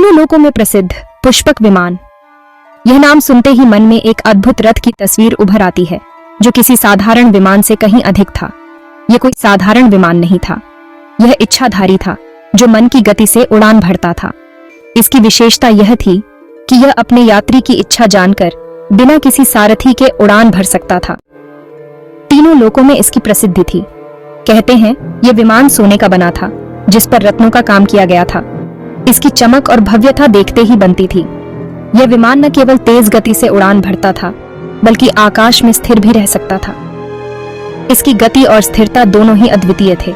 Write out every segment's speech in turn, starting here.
तीनों लोकों में प्रसिद्ध पुष्पक विमान। यह नाम सुनते ही मन में एक अद्भुत रथ की तस्वीर उभर आती है, जो किसी साधारण विमान से कहीं अधिक था। यह कोई साधारण विमान नहीं था, यह इच्छाधारी था जो मन की गति से उड़ान भरता था। इसकी विशेषता यह थी कि यह अपने यात्री की इच्छा जानकर बिना किसी सारथी के उड़ान भर सकता था। तीनों लोकों में इसकी प्रसिद्धि थी। कहते हैं यह विमान सोने का बना था, जिस पर रत्नों का काम किया गया था। इसकी चमक और भव्यता देखते ही बनती थी। यह विमान न केवल तेज गति से उड़ान भरता था, बल्कि आकाश में स्थिर भी रह सकता था। इसकी गति और स्थिरता दोनों ही अद्वितीय थे।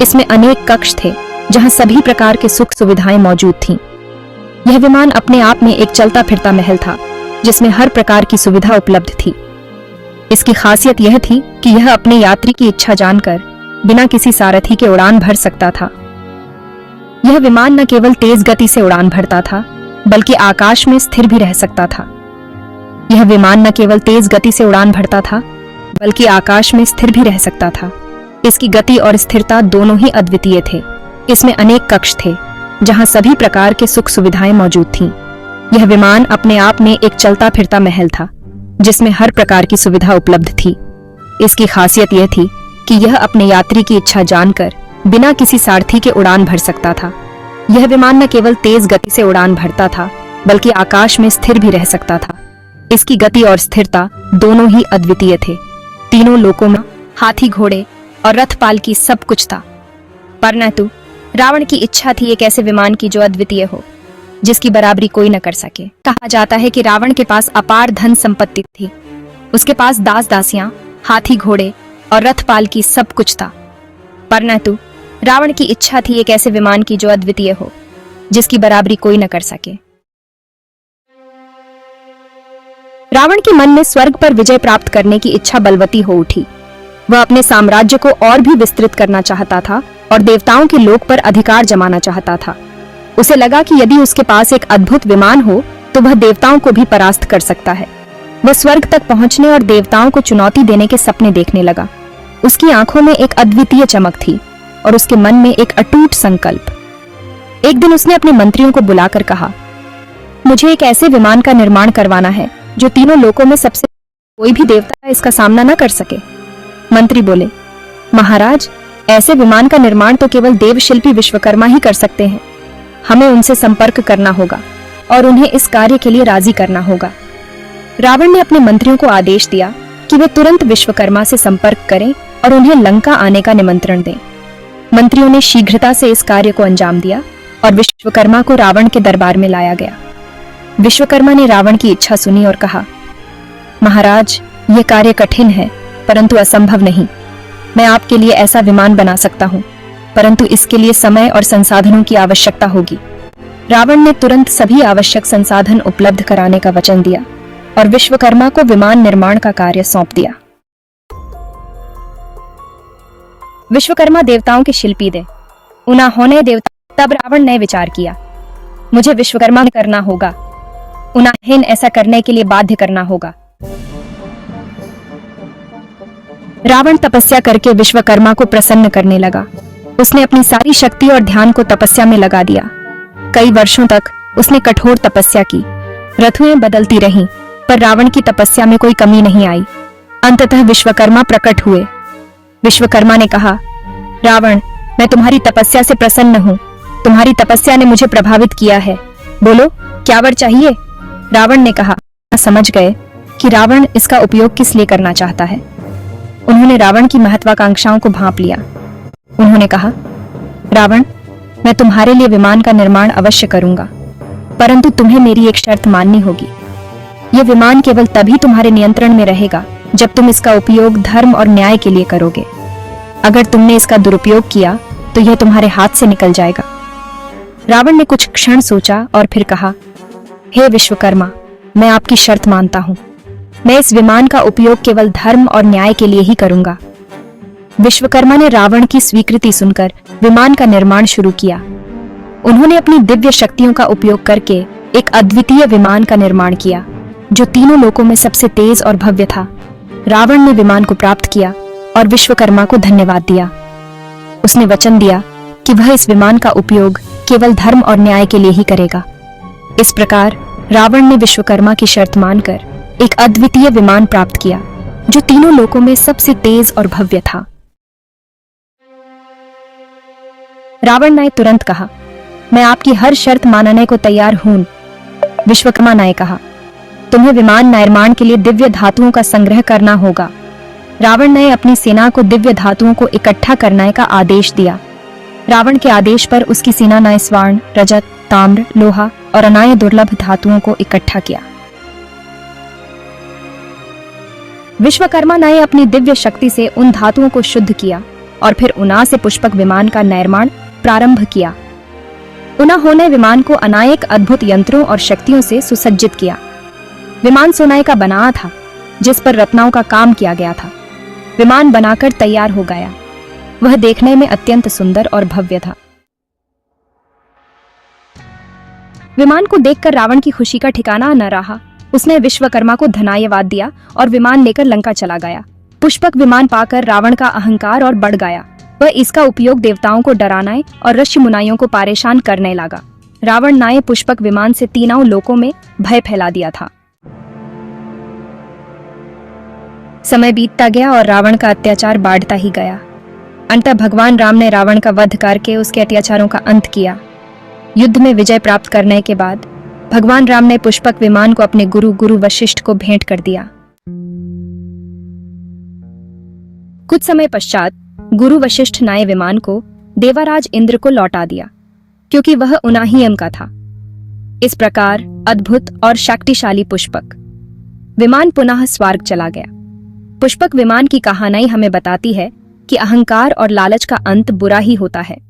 इसमें अनेक कक्ष थे, जहां सभी प्रकार के सुख सुविधाएं मौजूद थीं। यह विमान अपने आप में एक चलता फिरता महल था, जिसमें हर प्रकार की सुविधा उपलब्ध थी। इसकी खासियत यह थी कि यह अपने यात्री की इच्छा जानकर बिना किसी सारथी के उड़ान भर सकता था। यह विमान न केवल तेज गति से उड़ान भरता था, बल्कि आकाश में स्थिर भी रह सकता था। यह विमान न केवल तेज गति से उड़ान भरता था, बल्कि आकाश में स्थिर भी रह सकता था। इसकी गति और स्थिरता दोनों ही अद्वितीय थे। इसमें अनेक कक्ष थे, जहां सभी प्रकार के सुख सुविधाएं मौजूद थीं। यह विमान अपने आप में एक चलता फिरता महल था, जिसमें हर प्रकार की सुविधा उपलब्ध थी। इसकी खासियत यह थी कि यह अपने यात्री की इच्छा जानकर बिना किसी सारथी के उड़ान भर सकता था। यह विमान न केवल तेज गति से उड़ान भरता था, बल्कि आकाश में स्थिर भी रह सकता था। इसकी गति और स्थिरता दोनों ही अद्वितीय थे। तीनों लोकों में हाथी, घोड़े और रथ पालकी सब कुछ था, परंतु रावण की इच्छा थी एक ऐसे विमान की जो अद्वितीय हो, जिसकी बराबरी कोई न कर सके। कहा जाता है कि रावण के पास अपार धन संपत्ति थी। उसके पास दास दासियां, हाथी, घोड़े और रथ पालकी सब कुछ था, परंतु रावण की इच्छा थी एक ऐसे विमान की जो अद्वितीय हो, जिसकी बराबरी कोई न कर सके। रावण के मन में स्वर्ग पर विजय प्राप्त करने की इच्छा बलवती हो उठी। वह अपने साम्राज्य को और भी विस्तृत करना चाहता था और देवताओं के लोक पर अधिकार जमाना चाहता था। उसे लगा कि यदि उसके पास एक अद्भुत विमान हो तो वह देवताओं को भी परास्त कर सकता है। वह स्वर्ग तक पहुंचने और देवताओं को चुनौती देने के सपने देखने लगा। उसकी आंखों में एक अद्वितीय चमक थी और उसके मन में एक अटूट संकल्प। एक दिन उसने अपने मंत्रियों को बुलाकर कहा, मुझे एक ऐसे विमान का निर्माण करवाना है जो तीनों लोकों में सबसे कोई भी देवता इसका सामना न कर सके। मंत्री बोले, महाराज, ऐसे विमान का निर्माण तो केवल देवशिल्पी विश्वकर्मा ही कर सकते हैं। हमें उनसे संपर्क करना होगा और उन्हें इस कार्य के लिए राजी करना होगा। रावण ने अपने मंत्रियों को आदेश दिया कि वे तुरंत विश्वकर्मा से संपर्क करें और उन्हें लंका आने का निमंत्रण दें। मंत्रियों ने शीघ्रता से इस कार्य को अंजाम दिया और विश्वकर्मा को रावण के दरबार में लाया गया। विश्वकर्मा ने रावण की इच्छा सुनी और कहा, महाराज, यह कार्य कठिन है परंतु असंभव नहीं। मैं आपके लिए ऐसा विमान बना सकता हूँ, परंतु इसके लिए समय और संसाधनों की आवश्यकता होगी। रावण ने तुरंत सभी आवश्यक संसाधन उपलब्ध कराने का वचन दिया और विश्वकर्मा को विमान निर्माण का कार्य सौंप दिया। विश्वकर्मा देवताओं के शिल्पी थे, उना होने देवता। तब रावण ने विचार किया, मुझे विश्वकर्मा करना होगा, उन्हें ऐसा करने के लिए बाध्य करना होगा। रावण तपस्या करके विश्वकर्मा को प्रसन्न करने लगा। उसने अपनी सारी शक्ति और ध्यान को तपस्या में लगा दिया। कई वर्षों तक उसने कठोर तपस्या की। ऋतुएं बदलती रहीं, पर रावण की तपस्या में कोई कमी नहीं आई। अंततः विश्वकर्मा प्रकट हुए। विश्वकर्मा ने कहा, रावण, मैं तुम्हारी तपस्या से प्रसन्न हूँ। तुम्हारी तपस्या ने मुझे प्रभावित किया है। बोलो, क्या वर चाहिए? रावण ने कहा। समझ गए कि रावण इसका उपयोग किस लिए करना चाहता है। उन्होंने रावण की महत्वाकांक्षाओं को भांप लिया। उन्होंने कहा, रावण, मैं तुम्हारे लिए विमान का निर्माण अवश्य करूंगा, परंतु तुम्हें मेरी एक शर्त माननी होगी। यह विमान केवल तभी तुम्हारे नियंत्रण में रहेगा जब तुम इसका उपयोग धर्म और न्याय के लिए करोगे। अगर तुमने इसका दुरुपयोग किया तो यह तुम्हारे हाथ से निकल जाएगा। रावण ने कुछ क्षण सोचा और फिर कहा, हे विश्वकर्मा, मैं आपकी शर्त मानता हूं। मैं इस विमान का उपयोग केवल धर्म और न्याय के लिए ही करूंगा। विश्वकर्मा ने रावण की स्वीकृति सुनकर विमान का निर्माण शुरू किया। उन्होंने अपनी दिव्य शक्तियों का उपयोग करके एक अद्वितीय विमान का निर्माण किया, जो तीनों लोकों में सबसे तेज और भव्य था। रावण ने विमान को प्राप्त किया और विश्वकर्मा को धन्यवाद दिया। उसने वचन दिया कि वह इस विमान का उपयोग केवल धर्म और न्याय के लिए ही करेगा। इस प्रकार रावण ने विश्वकर्मा की शर्त मानकर एक अद्वितीय विमान प्राप्त किया जो तीनों लोकों में सबसे तेज और भव्य था। रावण ने तुरंत कहा, मैं आपकी हर शर्त मानने को तैयार हूं। विश्वकर्मा ने कहा, तुम्हें विमान निर्माण के लिए दिव्य धातुओं का संग्रह करना होगा। रावण ने अपनी सेना को दिव्य धातुओं को इकट्ठा करने का आदेश दिया। रावण के आदेश पर उसकी सेना ने स्वर्ण, रजत, ताम्र, लोहा और अन्य दुर्लभ धातुओं को इकट्ठा किया। विश्वकर्मा ने अपनी दिव्य शक्ति से उन धातुओं को शुद्ध किया और फिर उन्हें से पुष्पक विमान का निर्माण प्रारंभ किया। उन्होंने विमान को अनेक अद्भुत यंत्रों और शक्तियों से सुसज्जित किया। विमान सोने का बना था जिस पर रत्नों का काम किया गया था। विमान बनाकर तैयार हो गया। वह देखने में अत्यंत सुंदर और भव्य था। विमान को देखकर रावण की खुशी का ठिकाना न रहा। उसने विश्वकर्मा को धन्यवाद दिया और विमान लेकर लंका चला गया। पुष्पक विमान पाकर रावण का अहंकार और बढ़ गया। वह इसका उपयोग देवताओं को डराने और ऋषि मुनियों को परेशान करने लगा। रावण ने पुष्पक विमान से तीनों लोकों में भय फैला दिया था। समय बीतता गया और रावण का अत्याचार बढ़ता ही गया। अंततः भगवान राम ने रावण का वध करके उसके अत्याचारों का अंत किया। युद्ध में विजय प्राप्त करने के बाद भगवान राम ने पुष्पक विमान को अपने गुरु वशिष्ठ को भेंट कर दिया। कुछ समय पश्चात गुरु वशिष्ठ ने विमान को देवराज इंद्र को लौटा दिया क्योंकि वह उन्हीं का था। इस प्रकार अद्भुत और शक्तिशाली पुष्पक विमान पुनः स्वर्ग चला गया। पुष्पक विमान की कहानी हमें बताती है कि अहंकार और लालच का अंत बुरा ही होता है।